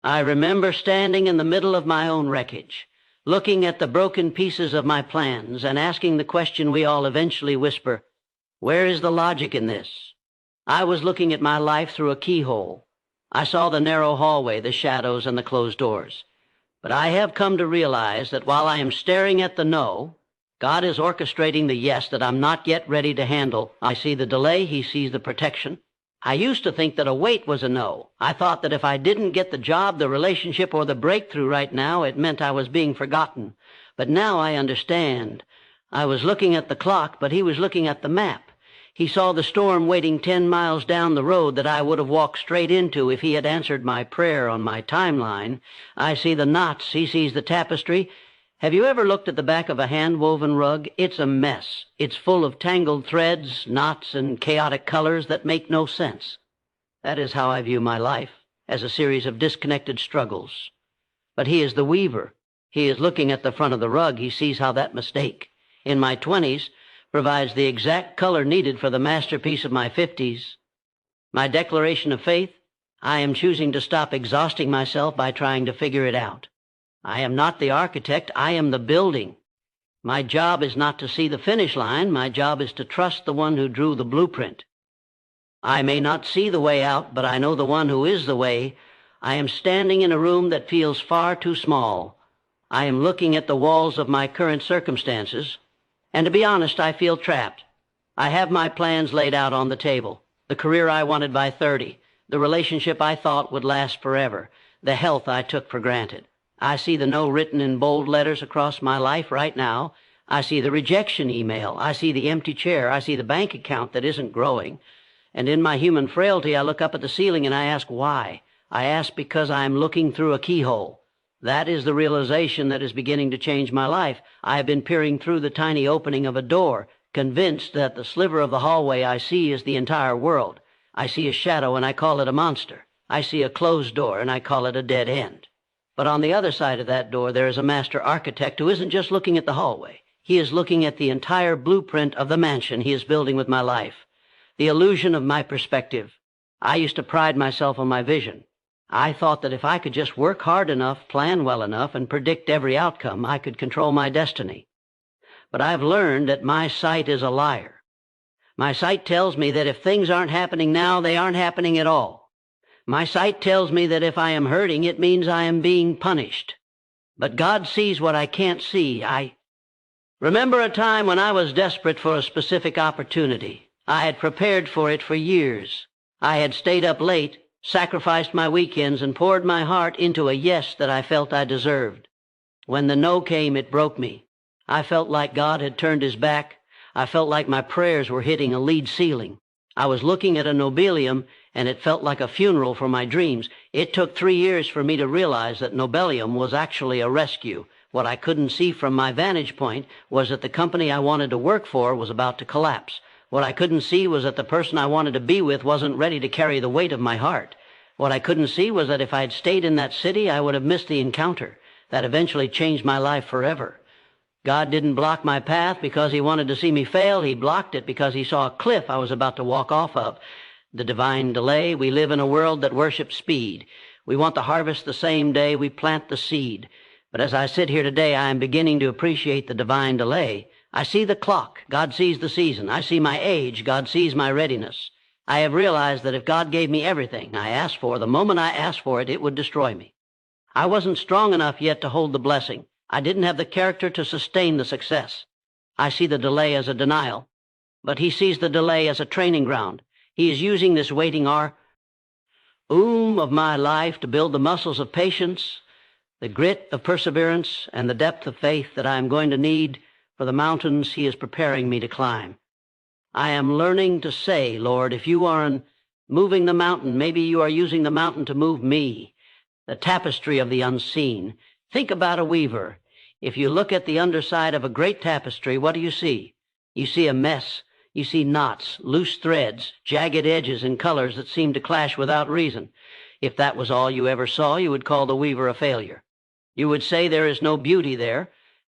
I remember standing in the middle of my own wreckage, looking at the broken pieces of my plans and asking the question we all eventually whisper, where is the logic in this? I was looking at my life through a keyhole. I saw the narrow hallway, the shadows, and the closed doors. But I have come to realize that while I am staring at the no, God is orchestrating the yes that I'm not yet ready to handle. I see the delay, he sees the protection. I used to think that a wait was a no. I thought that if I didn't get the job, the relationship, or the breakthrough right now, it meant I was being forgotten. But now I understand. I was looking at the clock, but he was looking at the map. He saw the storm waiting 10 miles down the road that I would have walked straight into if he had answered my prayer on my timeline. I see the knots. He sees the tapestry. Have you ever looked at the back of a hand-woven rug? It's a mess. It's full of tangled threads, knots, and chaotic colors that make no sense. That is how I view my life, as a series of disconnected struggles. But he is the weaver. He is looking at the front of the rug. He sees how that mistake, in my 20s, provides the exact color needed for the masterpiece of my 50s. My declaration of faith, I am choosing to stop exhausting myself by trying to figure it out. I am not the architect, I am the building. My job is not to see the finish line, my job is to trust the one who drew the blueprint. I may not see the way out, but I know the one who is the way. I am standing in a room that feels far too small. I am looking at the walls of my current circumstances, and to be honest, I feel trapped. I have my plans laid out on the table. The career I wanted by 30, the relationship I thought would last forever, the health I took for granted. I see the no written in bold letters across my life right now. I see the rejection email. I see the empty chair. I see the bank account that isn't growing. And in my human frailty, I look up at the ceiling and I ask why. I ask because I am looking through a keyhole. That is the realization that is beginning to change my life. I have been peering through the tiny opening of a door, convinced that the sliver of the hallway I see is the entire world. I see a shadow and I call it a monster. I see a closed door and I call it a dead end. But on the other side of that door, there is a master architect who isn't just looking at the hallway. He is looking at the entire blueprint of the mansion he is building with my life. The illusion of my perspective. I used to pride myself on my vision. I thought that if I could just work hard enough, plan well enough, and predict every outcome, I could control my destiny. But I've learned that my sight is a liar. My sight tells me that if things aren't happening now, they aren't happening at all. My sight tells me that if I am hurting, it means I am being punished. But God sees what I can't see. I remember a time when I was desperate for a specific opportunity. I had prepared for it for years. I had stayed up late, sacrificed my weekends, and poured my heart into a yes that I felt I deserved. When the no came, it broke me. I felt like God had turned his back. I felt like my prayers were hitting a lead ceiling. I was looking at a nobelium, and it felt like a funeral for my dreams. It took 3 years for me to realize that nobelium was actually a rescue. What I couldn't see from my vantage point was that the company I wanted to work for was about to collapse. What I couldn't see was that the person I wanted to be with wasn't ready to carry the weight of my heart. What I couldn't see was that if I had stayed in that city, I would have missed the encounter. That eventually changed my life forever. God didn't block my path because he wanted to see me fail. He blocked it because he saw a cliff I was about to walk off of. The divine delay. We live in a world that worships speed. We want the harvest the same day we plant the seed. But as I sit here today, I am beginning to appreciate the divine delay. I see the clock. God sees the season. I see my age. God sees my readiness. I have realized that if God gave me everything I asked for, the moment I asked for it, it would destroy me. I wasn't strong enough yet to hold the blessing. I didn't have the character to sustain the success. I see the delay as a denial, but he sees the delay as a training ground. He is using this waiting of my life to build the muscles of patience, the grit of perseverance, and the depth of faith that I am going to need for the mountains he is preparing me to climb. I am learning to say, Lord, if you are moving the mountain, maybe you are using the mountain to move me, the tapestry of the unseen. Think about a weaver. If you look at the underside of a great tapestry, what do you see? You see a mess. You see knots, loose threads, jagged edges and colors that seem to clash without reason. If that was all you ever saw, you would call the weaver a failure. You would say there is no beauty there.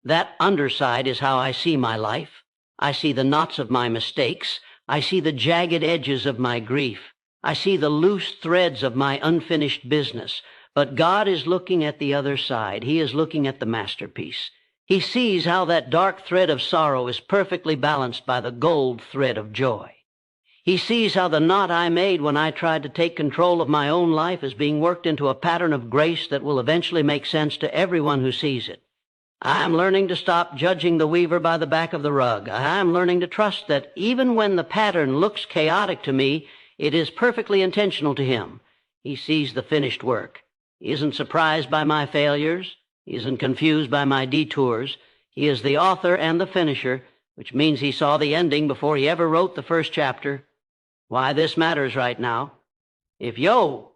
That underside is how I see my life. I see the knots of my mistakes. I see the jagged edges of my grief. I see the loose threads of my unfinished business. But God is looking at the other side. He is looking at the masterpiece. He sees how that dark thread of sorrow is perfectly balanced by the gold thread of joy. He sees how the knot I made when I tried to take control of my own life is being worked into a pattern of grace that will eventually make sense to everyone who sees it. I am learning to stop judging the weaver by the back of the rug. I am learning to trust that even when the pattern looks chaotic to me, it is perfectly intentional to him. He sees the finished work. He isn't surprised by my failures. He isn't confused by my detours. He is the author and the finisher, which means he saw the ending before he ever wrote the first chapter. Why this matters right now. If you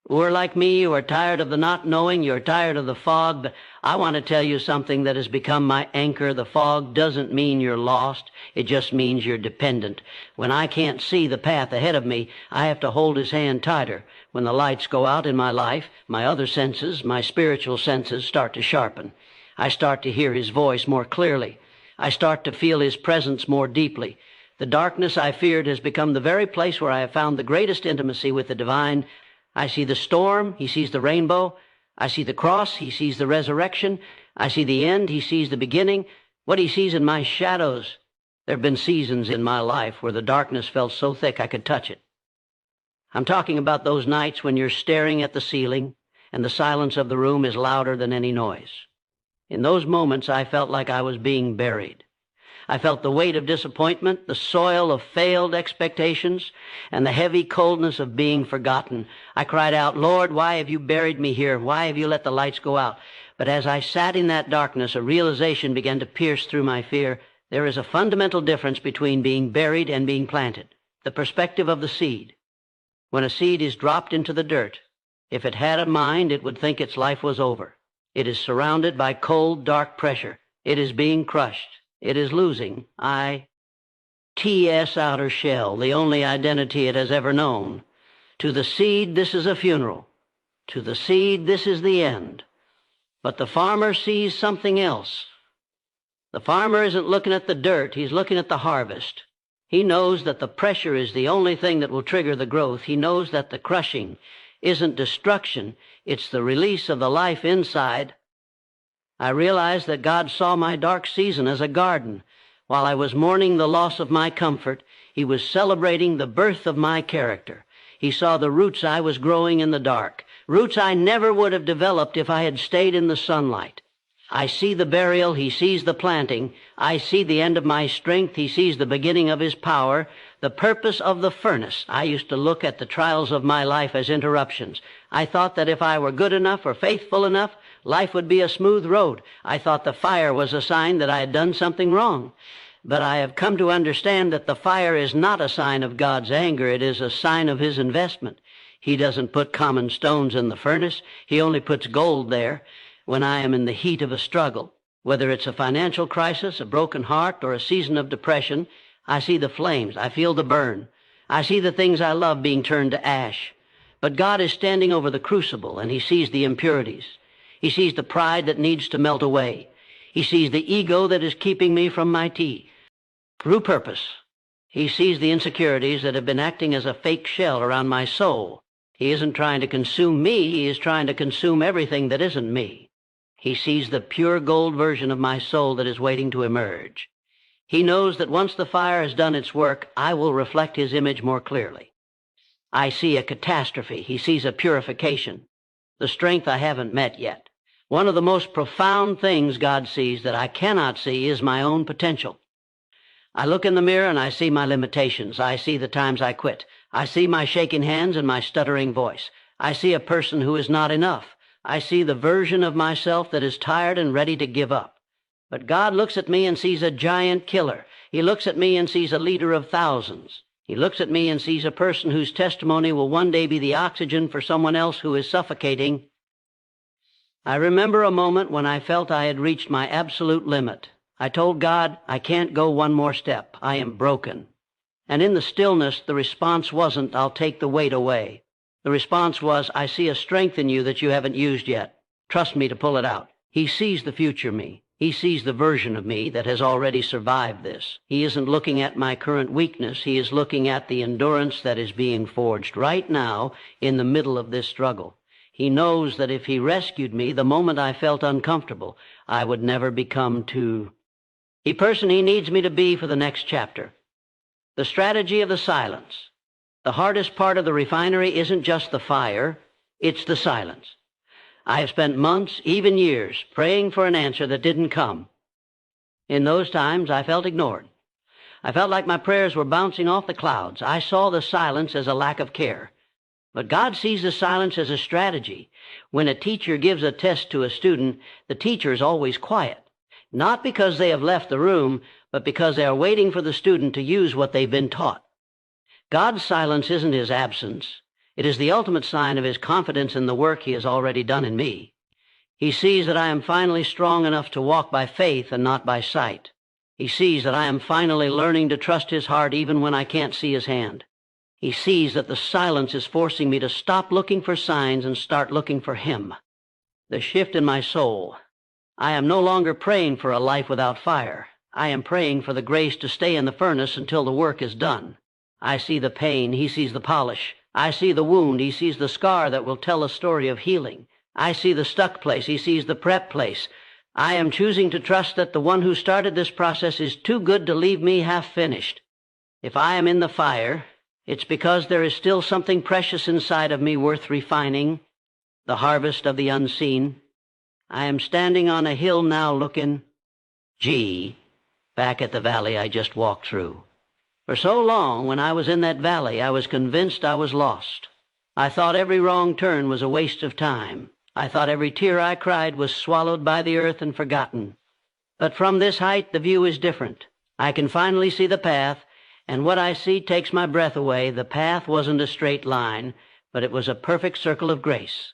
are like me, you are tired of the not knowing, you're tired of the fog, but I want to tell you something that has become my anchor. The fog doesn't mean you're lost. It just means you're dependent. When I can't see the path ahead of me, I have to hold his hand tighter. When the lights go out in my life, my other senses, my spiritual senses, start to sharpen. I start to hear his voice more clearly. I start to feel his presence more deeply. The darkness I feared has become the very place where I have found the greatest intimacy with the divine. I see the storm, he sees the rainbow. I see the cross, he sees the resurrection. I see the end, he sees the beginning. What he sees in my shadows. There have been seasons in my life where the darkness felt so thick I could touch it. I'm talking about those nights when you're staring at the ceiling and the silence of the room is louder than any noise. In those moments, I felt like I was being buried. I felt the weight of disappointment, the soil of failed expectations, and the heavy coldness of being forgotten. I cried out, Lord, why have you buried me here? Why have you let the lights go out? But as I sat in that darkness, a realization began to pierce through my fear. There is a fundamental difference between being buried and being planted. The perspective of the seed. When a seed is dropped into the dirt, if it had a mind, it would think its life was over. It is surrounded by cold, dark pressure. It is being crushed. It is losing. T.S. outer shell, the only identity it has ever known. To the seed, this is a funeral. To the seed, this is the end. But the farmer sees something else. The farmer isn't looking at the dirt, he's looking at the harvest. He knows that the pressure is the only thing that will trigger the growth. He knows that the crushing isn't destruction, it's the release of the life inside. I realized that God saw my dark season as a garden. While I was mourning the loss of my comfort, he was celebrating the birth of my character. He saw the roots I was growing in the dark, roots I never would have developed if I had stayed in the sunlight. I see the burial, he sees the planting. I see the end of my strength, he sees the beginning of his power. The purpose of the furnace. I used to look at the trials of my life as interruptions. I thought that if I were good enough or faithful enough, life would be a smooth road. I thought the fire was a sign that I had done something wrong. But I have come to understand that the fire is not a sign of God's anger. It is a sign of his investment. He doesn't put common stones in the furnace. He only puts gold there. When I am in the heat of a struggle, whether it's a financial crisis, a broken heart, or a season of depression, I see the flames. I feel the burn. I see the things I love being turned to ash. But God is standing over the crucible, and he sees the impurities. He sees the pride that needs to melt away. He sees the ego that is keeping me from my tea. Through purpose, he sees the insecurities that have been acting as a fake shell around my soul. He isn't trying to consume me. He is trying to consume everything that isn't me. He sees the pure gold version of my soul that is waiting to emerge. He knows that once the fire has done its work, I will reflect his image more clearly. I see a catastrophe. He sees a purification, the strength I haven't met yet. One of the most profound things God sees that I cannot see is my own potential. I look in the mirror and I see my limitations. I see the times I quit. I see my shaking hands and my stuttering voice. I see a person who is not enough. I see the version of myself that is tired and ready to give up. But God looks at me and sees a giant killer. He looks at me and sees a leader of thousands. He looks at me and sees a person whose testimony will one day be the oxygen for someone else who is suffocating. I remember a moment when I felt I had reached my absolute limit. I told God, I can't go one more step. I am broken. And in the stillness, the response wasn't, I'll take the weight away. The response was, I see a strength in you that you haven't used yet. Trust me to pull it out. He sees the future me. He sees the version of me that has already survived this. He isn't looking at my current weakness. He is looking at the endurance that is being forged right now in the middle of this struggle. He knows that if he rescued me the moment I felt uncomfortable, I would never become the person he needs me to be for the next chapter. The strategy of the silence. The hardest part of the refinery isn't just the fire, it's the silence. I have spent months, even years, praying for an answer that didn't come. In those times, I felt ignored. I felt like my prayers were bouncing off the clouds. I saw the silence as a lack of care. But God sees the silence as a strategy. When a teacher gives a test to a student, the teacher is always quiet. Not because they have left the room, but because they are waiting for the student to use what they've been taught. God's silence isn't his absence. It is the ultimate sign of his confidence in the work he has already done in me. He sees that I am finally strong enough to walk by faith and not by sight. He sees that I am finally learning to trust his heart even when I can't see his hand. He sees that the silence is forcing me to stop looking for signs and start looking for him. The shift in my soul. I am no longer praying for a life without fire. I am praying for the grace to stay in the furnace until the work is done. I see the pain, he sees the polish. I see the wound, he sees the scar that will tell a story of healing. I see the stuck place, he sees the prep place. I am choosing to trust that the one who started this process is too good to leave me half finished. If I am in the fire, it's because there is still something precious inside of me worth refining, the harvest of the unseen. I am standing on a hill now looking, back at the valley I just walked through. For so long, when I was in that valley, I was convinced I was lost. I thought every wrong turn was a waste of time. I thought every tear I cried was swallowed by the earth and forgotten. But from this height, the view is different. I can finally see the path, and what I see takes my breath away. The path wasn't a straight line, but it was a perfect circle of grace.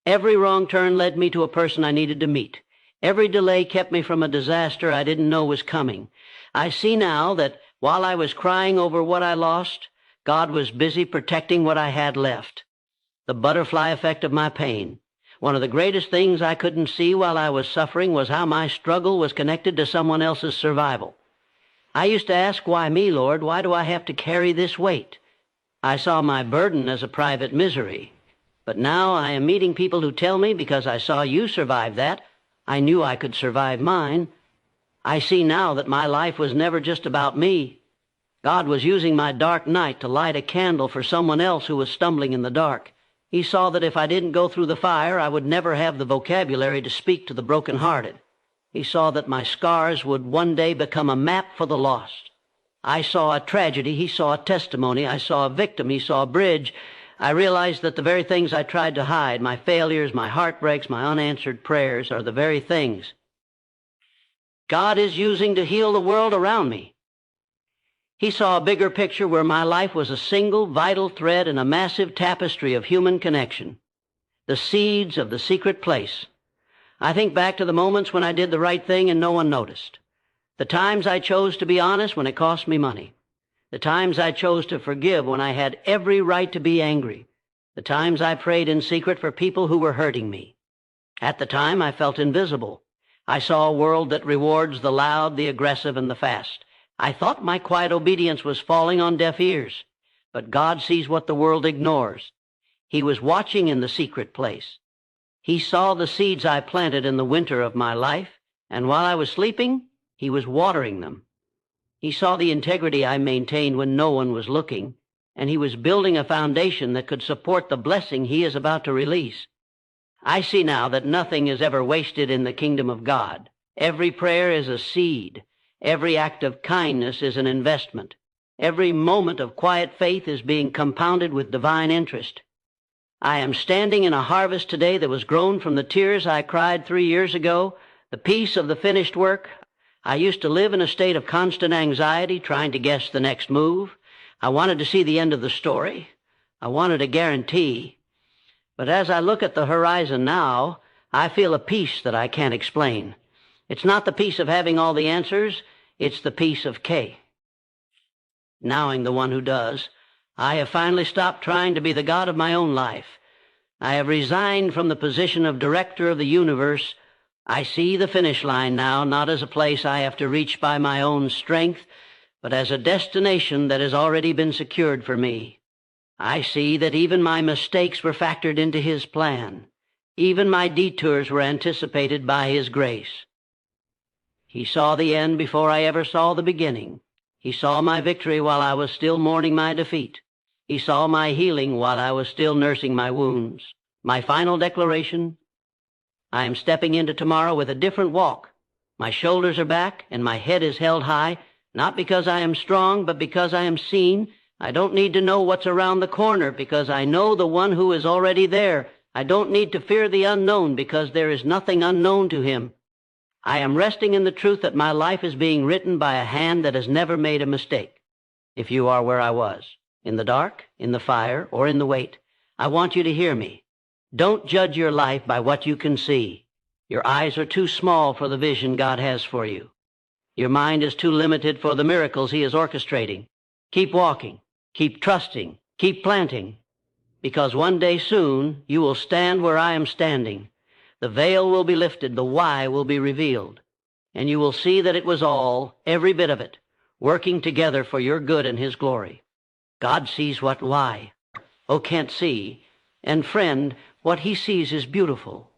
Every wrong turn led me to a person I needed to meet. Every delay kept me from a disaster I didn't know was coming. I see now that while I was crying over what I lost, God was busy protecting what I had left. The butterfly effect of my pain. One of the greatest things I couldn't see while I was suffering was how my struggle was connected to someone else's survival. I used to ask, why me, Lord? Why do I have to carry this weight? I saw my burden as a private misery. But now I am meeting people who tell me, because I saw you survive that, I knew I could survive mine. I see now that my life was never just about me. God was using my dark night to light a candle for someone else who was stumbling in the dark. He saw that if I didn't go through the fire, I would never have the vocabulary to speak to the brokenhearted. He saw that my scars would one day become a map for the lost. I saw a tragedy. He saw a testimony. I saw a victim. He saw a bridge. I realized that the very things I tried to hide, my failures, my heartbreaks, my unanswered prayers, are the very things God is using to heal the world around me. He saw a bigger picture where my life was a single vital thread in a massive tapestry of human connection. The seeds of the secret place. I think back to the moments when I did the right thing and no one noticed. The times I chose to be honest when it cost me money. The times I chose to forgive when I had every right to be angry. The times I prayed in secret for people who were hurting me. At the time, I felt invisible. I saw a world that rewards the loud, the aggressive, and the fast. I thought my quiet obedience was falling on deaf ears. But God sees what the world ignores. He was watching in the secret place. He saw the seeds I planted in the winter of my life, and while I was sleeping, he was watering them. He saw the integrity I maintained when no one was looking, and he was building a foundation that could support the blessing he is about to release. I see now that nothing is ever wasted in the kingdom of God. Every prayer is a seed. Every act of kindness is an investment. Every moment of quiet faith is being compounded with divine interest. I am standing in a harvest today that was grown from the tears I cried 3 years ago, the peace of the finished work. I used to live in a state of constant anxiety, trying to guess the next move. I wanted to see the end of the story. I wanted a guarantee. But as I look at the horizon now, I feel a peace that I can't explain. It's not the peace of having all the answers, it's the peace of knowing the one who does. I have finally stopped trying to be the God of my own life. I have resigned from the position of director of the universe. I see the finish line now, not as a place I have to reach by my own strength, but as a destination that has already been secured for me. I see that even my mistakes were factored into His plan. Even my detours were anticipated by His grace. He saw the end before I ever saw the beginning. He saw my victory while I was still mourning my defeat. He saw my healing while I was still nursing my wounds. My final declaration: I am stepping into tomorrow with a different walk. My shoulders are back and my head is held high, not because I am strong, but because I am seen. I don't need to know what's around the corner because I know the one who is already there. I don't need to fear the unknown because there is nothing unknown to Him. I am resting in the truth that my life is being written by a hand that has never made a mistake. If you are where I was, in the dark, in the fire, or in the wait, I want you to hear me. Don't judge your life by what you can see. Your eyes are too small for the vision God has for you. Your mind is too limited for the miracles He is orchestrating. Keep walking, keep trusting, keep planting, because one day soon you will stand where I am standing. The veil will be lifted, the why will be revealed, and you will see that it was all, every bit of it, working together for your good and His glory. God sees what why, can't see, and friend, what He sees is beautiful.